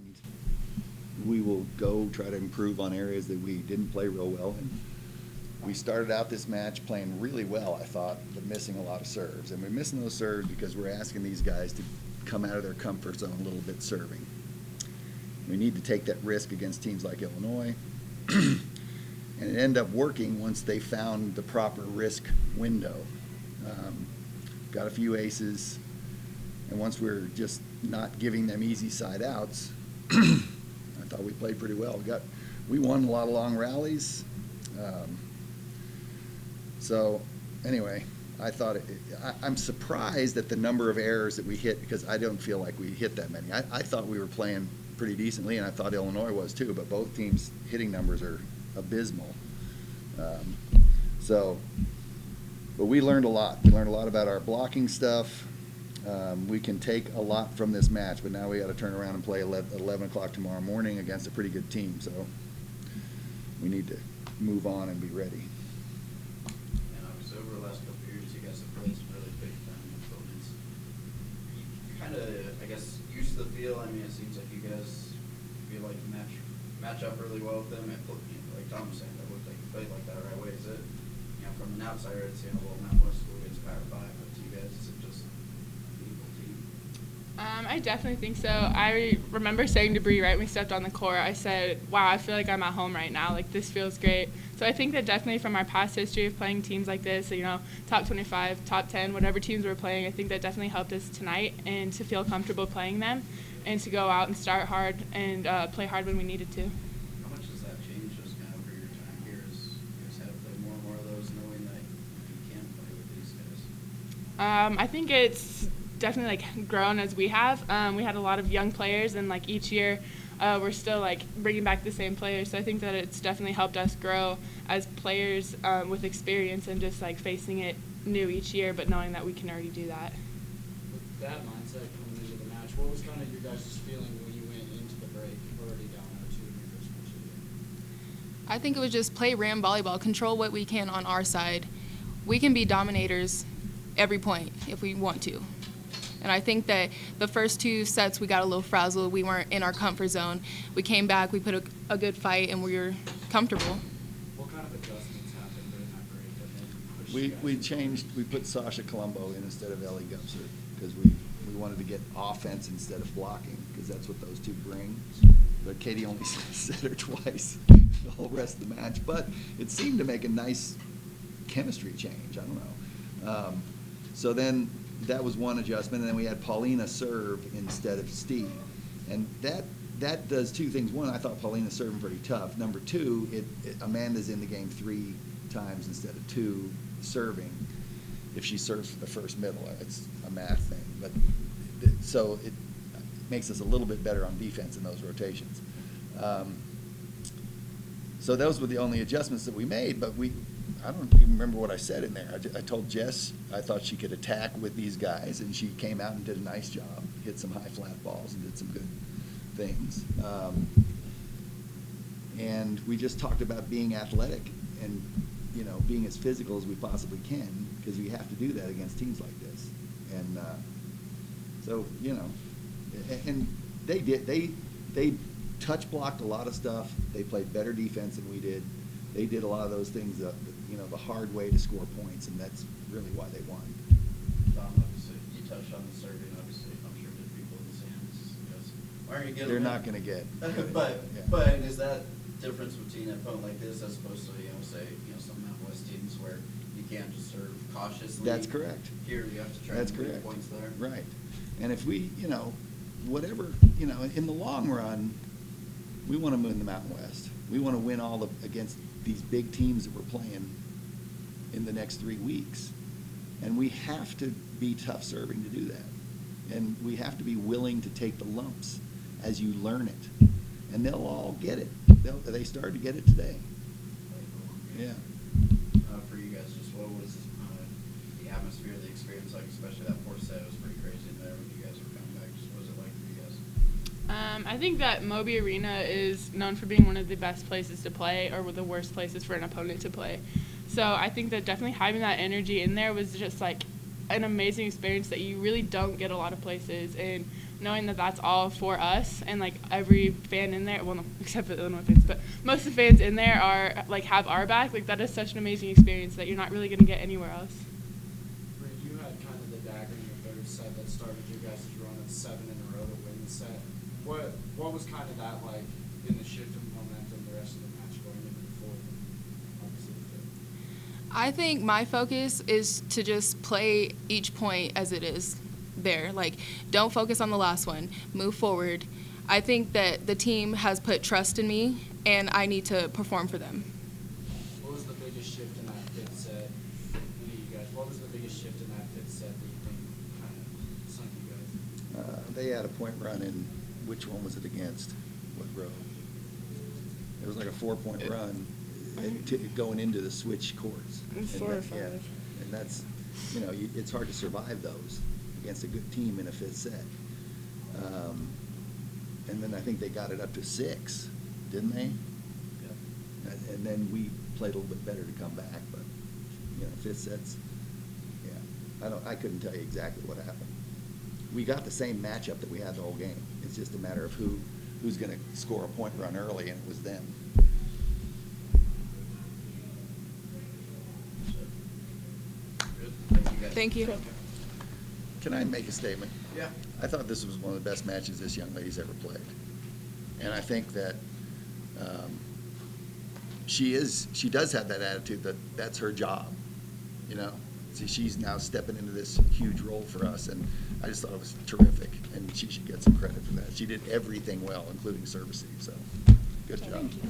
and we will go try to improve on areas that we didn't play real well. And we started out this match playing really well, I thought, but missing a lot of serves. And we're missing those serves because we're asking these guys to come out of their comfort zone a little bit serving. We need to take that risk against teams like Illinois. And it ended up working once they found the proper risk window. Got a few aces, and once we were just not giving them easy side outs, I thought we played pretty well. We won a lot of long rallies. So anyway, I'm surprised at the number of errors that we hit, because I don't feel like we hit that many. I thought we were playing pretty decently, and I thought Illinois was too, but both teams' hitting numbers are abysmal. But we learned a lot. We learned a lot about our blocking stuff. We can take a lot from this match, but now we got to turn around and play at 11 o'clock tomorrow morning against a pretty good team. So we need to move on and be ready. And obviously over the last couple of years, you guys have played some really big time opponents. You kind of, I guess, used to the feel. I mean, it seems like you guys feel like you match up really well with them. And like Tom was saying, that looked like you played like that right way. Is it? From an outsider, it's well, Mount West School gets Power 5, but to you guys, is it just an equal team? I definitely think so. I remember saying to Bree right when we stepped on the court, I said, wow, I feel like I'm at home right now. Like, this feels great. So I think that definitely from our past history of playing teams like this, top 25, top 10, whatever teams we're playing, I think that definitely helped us tonight, and to feel comfortable playing them and to go out and start hard and play hard when we needed to. How much does that change just kind of over your time here as you guys have to play more and more of those, knowing that you can play with these guys? I think it's definitely grown as we have. We had a lot of young players, and each year we're still bringing back the same players. So I think that it's definitely helped us grow as players with experience, and just facing it new each year, but knowing that we can already do that. With that mindset coming into the match, what was kind of your guys' feeling when you went into the break already down 0-2 in your first match of the year? I think it was just play Ram volleyball, control what we can on our side. We can be dominators every point if we want to. And I think that the first two sets we got a little frazzled. We weren't in our comfort zone. We came back, we put a good fight, and we were comfortable. What kind of adjustments happened during that break that made you push We you guys? changed. We put Sasha Colombo in instead of Ellie Gubser, because we wanted to get offense instead of blocking, because that's what those two bring. But Katie only said her twice the whole rest of the match. But it seemed to make a nice chemistry change. I don't know. So then that was one adjustment, and then we had Paulina serve instead of Steve, and that does two things. One, I thought Paulina serving pretty tough. Number two, Amanda's in the game 3 times instead of 2 serving. If she serves the first middle, it's a math thing. But so it makes us a little bit better on defense in those rotations. So those were the only adjustments that we made, but I don't even remember what I said in there. I told Jess I thought she could attack with these guys, and she came out and did a nice job, hit some high flat balls and did some good things. And we just talked about being athletic and, being as physical as we possibly can, because you have to do that against teams like this. And so, and they did. They touch blocked a lot of stuff. They played better defense than we did. They did a lot of those things, the hard way to score points, and that's really why they won. Tom, obviously, you touched on the serving. Obviously, I'm sure the people in the stands, why aren't you getting? They're not going to get. But is that difference between an opponent like this as opposed to say some Mount West teams where you can't just serve cautiously? That's correct. Here you have to try That's to get correct. points there. Right. And if we, whatever, in the long run, we want to win the Mountain West. We want to win against these big teams that we're playing in the next 3 weeks. And we have to be tough serving to do that. And we have to be willing to take the lumps as you learn it. And they'll all get it. They started to get it today. Yeah. For you guys, just what was the atmosphere, the experience like, especially that fourth set? It was pretty crazy in there when you guys were coming back. Just what was it like for you guys? I think that Moby Arena is known for being one of the best places to play, or the worst places for an opponent to play. So I think that definitely having that energy in there was just an amazing experience that you really don't get a lot of places. And knowing that that's all for us, and like every fan in there, well, no, except for the Illinois fans, but most of the fans in there are like have our back. Like that is such an amazing experience that you're not really going to get anywhere else. Bree, you had kind of the dagger in your third set that started your guys' run of 7 in a row to win the set. What was kind of that like in the shift of momentum the rest of the match going into the fourth and obviously the fifth? I think my focus is to just play each point as it is there. Like, don't focus on the last one. Move forward. I think that the team has put trust in me, and I need to perform for them. What was the biggest shift in that fifth set? Any of you guys, what was the biggest shift in that fifth set that you think kind of sunk you guys? They had a point run in, which one was it against? What row? It was like a 4-point run going into the switch courts. It's And 4 or that- 5. yeah, and that's, it's hard to survive those against a good team in a fifth set. And then I think they got it up to 6, didn't they? And then we played a little bit better to come back, but, fifth sets, yeah. I couldn't tell you exactly what happened. We got the same matchup that we had the whole game. It's just a matter of who's going to score a point run early, and it was them. Good. Thank you guys. Thank you. Can I make a statement? Yeah. I thought this was one of the best matches this young lady's ever played. And I think that she does have that attitude that that's her job, See, she's now stepping into this huge role for us, and I just thought it was terrific, and she should get some credit for that. She did everything well, including servicing, so good job. Thank you.